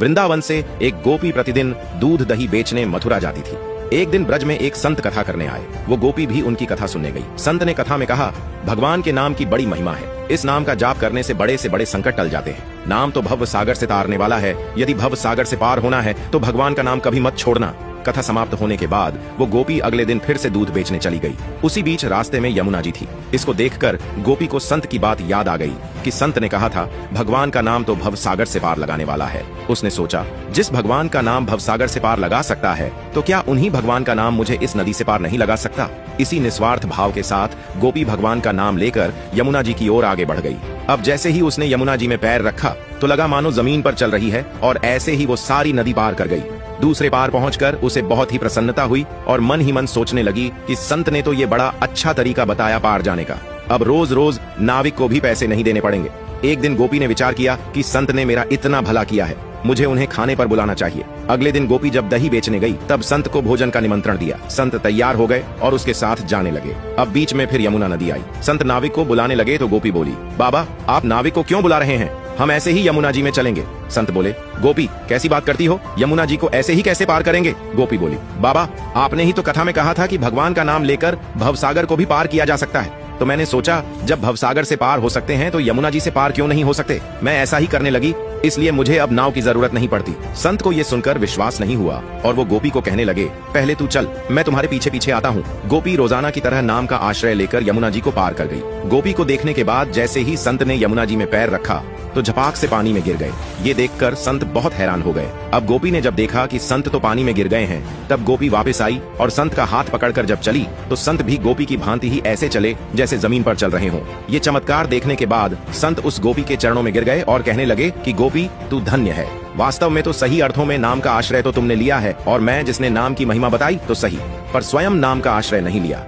वृंदावन से एक गोपी प्रतिदिन दूध दही बेचने मथुरा जाती थी। एक दिन ब्रज में एक संत कथा करने आए। वो गोपी भी उनकी कथा सुनने गई। संत ने कथा में कहा, भगवान के नाम की बड़ी महिमा है। इस नाम का जाप करने से बड़े संकट टल जाते हैं। नाम तो भव सागर से तारने वाला है। यदि भव सागर से पार होना है तो भगवान का नाम कभी मत छोड़ना। कथा समाप्त होने के बाद वो गोपी अगले दिन फिर से दूध बेचने चली गई। उसी बीच रास्ते में यमुना जी थी। इसको देखकर गोपी को संत की बात याद आ गई कि संत ने कहा था, भगवान का नाम तो भव सागर से पार लगाने वाला है। उसने सोचा, जिस भगवान का नाम भव सागर से पार लगा सकता है तो क्या उन्हीं भगवान का नाम मुझे इस नदी से पार नहीं लगा सकता। इसी निस्वार्थ भाव के साथ गोपी भगवान का नाम लेकर यमुना जी की ओर आगे बढ़ गई। अब जैसे ही उसने यमुना जी में पैर रखा तो लगा मानो जमीन पर चल रही है, और ऐसे ही वो सारी नदी पार कर गई। दूसरे पार पहुंचकर उसे बहुत ही प्रसन्नता हुई और मन ही मन सोचने लगी कि संत ने तो ये बड़ा अच्छा तरीका बताया पार जाने का। अब रोज रोज नाविक को भी पैसे नहीं देने पड़ेंगे। एक दिन गोपी ने विचार किया कि संत ने मेरा इतना भला किया है, मुझे उन्हें खाने पर बुलाना चाहिए। अगले दिन गोपी जब दही बेचने गई तब संत को भोजन का निमंत्रण दिया। संत तैयार हो गए और उसके साथ जाने लगे। अब बीच में फिर यमुना नदी आई। संत नाविक को बुलाने लगे तो गोपी बोली, बाबा आप नाविक को क्यों बुला रहे हैं, हम ऐसे ही यमुना जी में चलेंगे। संत बोले, गोपी कैसी बात करती हो, यमुना जी को ऐसे ही कैसे पार करेंगे। गोपी बोली, बाबा आपने ही तो कथा में कहा था कि भगवान का नाम लेकर भवसागर को भी पार किया जा सकता है, तो मैंने सोचा जब भवसागर से पार हो सकते हैं तो यमुना जी से पार क्यों नहीं हो सकते। मैं ऐसा ही करने लगी, इसलिए मुझे अब नाव की जरूरत नहीं पड़ती। संत को ये सुनकर विश्वास नहीं हुआ और वो गोपी को कहने लगे, पहले तू चल, मैं तुम्हारे पीछे पीछे आता हूँ। गोपी रोजाना की तरह नाम का आश्रय लेकर यमुना जी को पार कर गई। गोपी को देखने के बाद जैसे ही संत ने यमुना जी में पैर रखा तो झपाक से पानी में गिर गए। ये देखकर संत बहुत हैरान हो गए। अब गोपी ने जब देखा कि संत तो पानी में गिर गए हैं, तब गोपी वापस आई और संत का हाथ पकड़कर जब चली तो संत भी गोपी की भांति ही ऐसे चले जैसे जमीन पर चल रहे हों। ये चमत्कार देखने के बाद संत उस गोपी के चरणों में गिर गए और कहने लगे कि गोपी तू धन्य है। वास्तव में तो सही अर्थों में नाम का आश्रय तो तुमने लिया है, और मैं जिसने नाम की महिमा बताई तो सही, पर स्वयं नाम का आश्रय नहीं लिया।